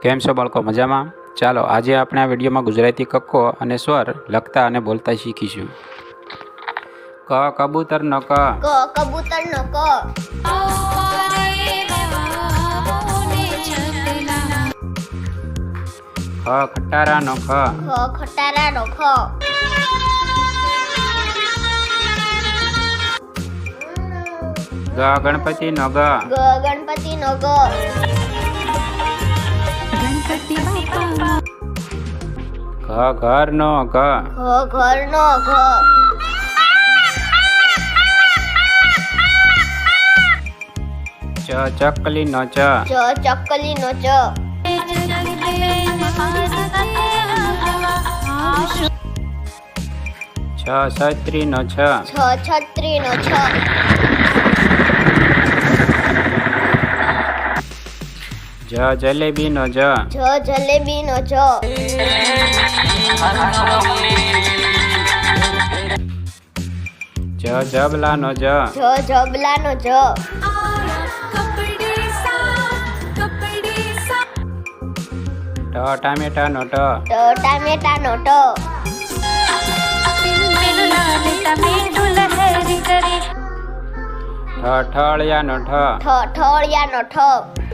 કેમ છો બાળકો, મજામાં? ચાલો આજે આપણે આ વિડીયોમાં ગુજરાતી કક્કો અને સ્વર લખતા અને બોલતા શીખીશું. ક કબૂતરનો ક. ક કબૂતરનો ક. ખ ખટારાનો ખ. ખ ખટારાનો ખ. ગ ગણપતિનો ગ. ગ ગણપતિનો ગ. ઘ ઘરનો ઘ. ઘ ઘરનો ઘ. ચ ચકલીનો ચ. ચ ચકલીનો ચ. છ છત્રીનો છ. છ છત્રીનો છ. જ જલેબીનો જ. જ જલેબીનો જ. જ જબલાનો જ. જ જબલાનો જ. ટ ટામેટાનો ટ. ટ ટામેટાનો ટ. ઠ ઠળિયાનો ઠ. ઠ ઠળિયાનો ઠ.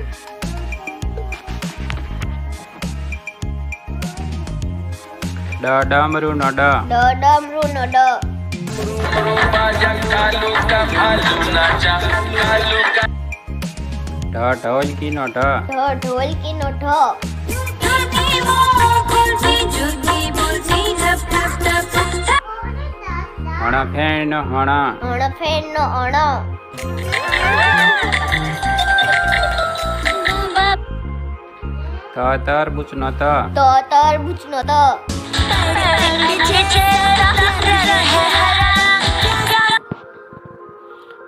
ડ ડમરુનો ડ. ડ ડમરુનો ડ. ઢ ઢોલકીનો ઢ. ઢ ઢોલકીનો ઢ. હણ ફેણનો હણ. અણફેણનો અણ. ત તરબૂચનો ત. ત તરબૂચનો ત.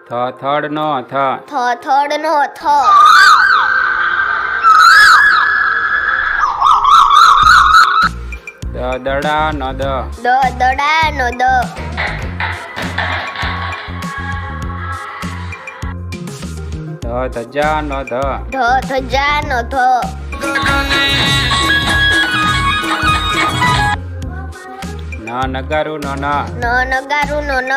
થ થડનો થ. થ થડનો થ. દ દડાનો દ. દ દડાનો દ. ધ ધજાનો ધ. ધ ધજાનો ધ. ન નગારુનો ન. ન નગારુનો ન.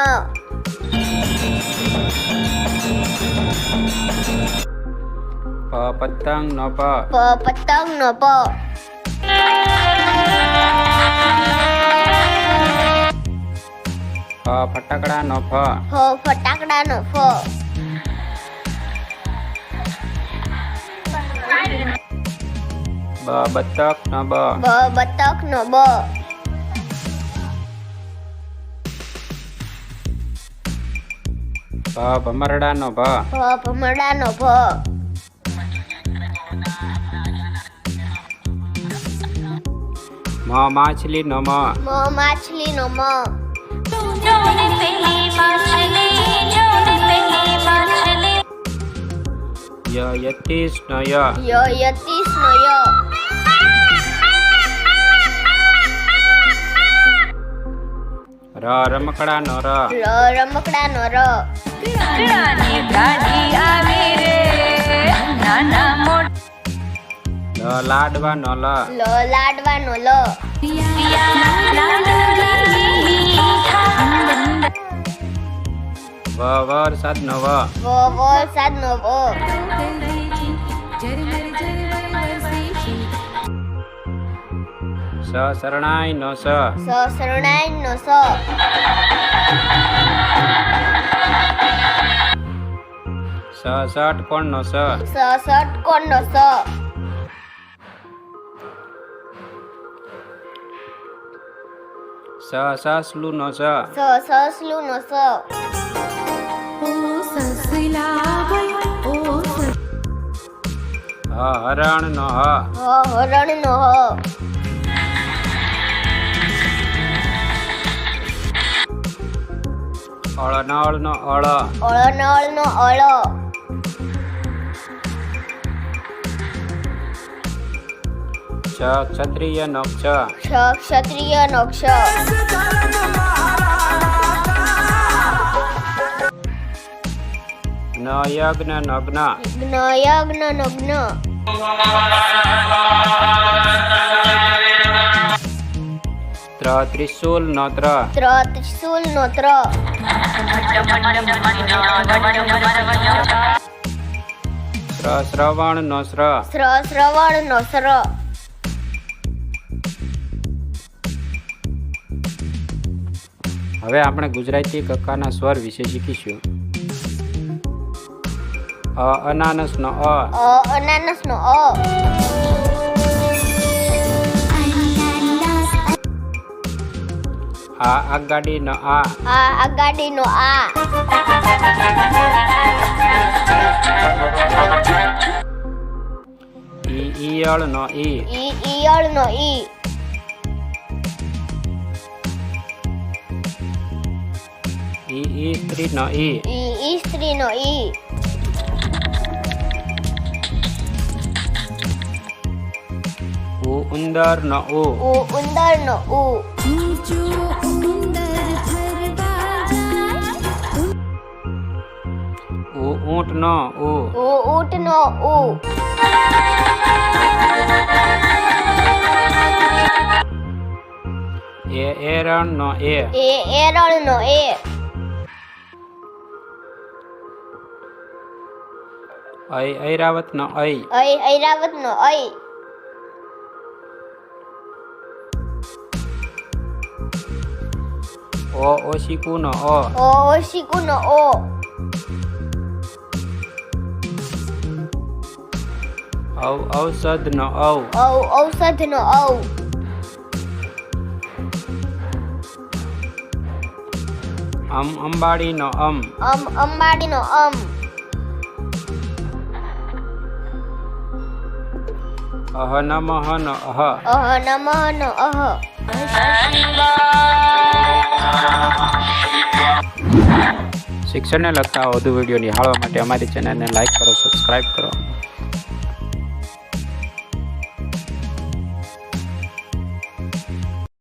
પ પતંગનો પ. પ પતંગનો પ. ફ ફટાકડાનો ફ. ફ ફટાકડાનો ફ. બ બતકનો બ. બ બતકનો બ. ભ ભમરડાનો ભ. ભ ભમરડાનો ભ. મ માછલીનો મ. મ માછલીનો મ. ય યતીશનો ય. ય યતીશનો ય. ર રમકડાનો ર. ર રમકડાનો ર. લ લાડવાનો લ. લ લાડવાનો લ. વ વરસાદનો વ. વ વરસાદનો વ. સ શરણાઈનો સ. સ શરણાઈનો સ. સ ષટકોણનો સ. સ ષટકોણનો સ. સ સસલુનો સ. સ સસલુનો સ. હ હરણનો હ. હ હરણનો હ. અળનળનો અળ. અળનળનો અળ. ક્ષ ક્ષત્રિયનો ક્ષ. ક્ષ ક્ષત્રિયનો ક્ષ. જ્ઞ યજ્ઞ નગ્ન. જ્ઞ યજ્ઞ નગ્ન. ત્રિશુલનો ત્ર. ત્રિશુલનો ત્ર. શ્રવણનો શ્ર. શ્રવણનો શ્ર. હવે આપણે ગુજરાતી કક્કાના સ્વર વિશે શીખીશું. અનાનસનો અ. અનાનસનો અ. આગાડીનો આ. આગાડીનો આ. ઈયળનો ઈ. ઈયળનો ઈ. સ્ત્રીનો ઈ. સ્ત્રીનો ઈ. ઉંદરનો ઉ. ઉંદરનો ઉ. ઊંટનો ઉ. ઊંટનો ઉ. એરણનો એ. એરણનો એ. ઐરાવતનો ઐ. ઐરાવતનો ઐ. ઓશિકુનો ઓ. ઓશિકુનો ઓ. ઔષધનો ઔ. ઔષધનો ઔ. અંબાડીનો અમ. અંબાડીનો અમ. નમઃનો અહ. નમઃનો અહ. શિક્ષણને લગતા વધુ વિડીયો નિહાળવા માટે અમારી ચેનલને લાઈક કરો, સબસ્ક્રાઈબ કરો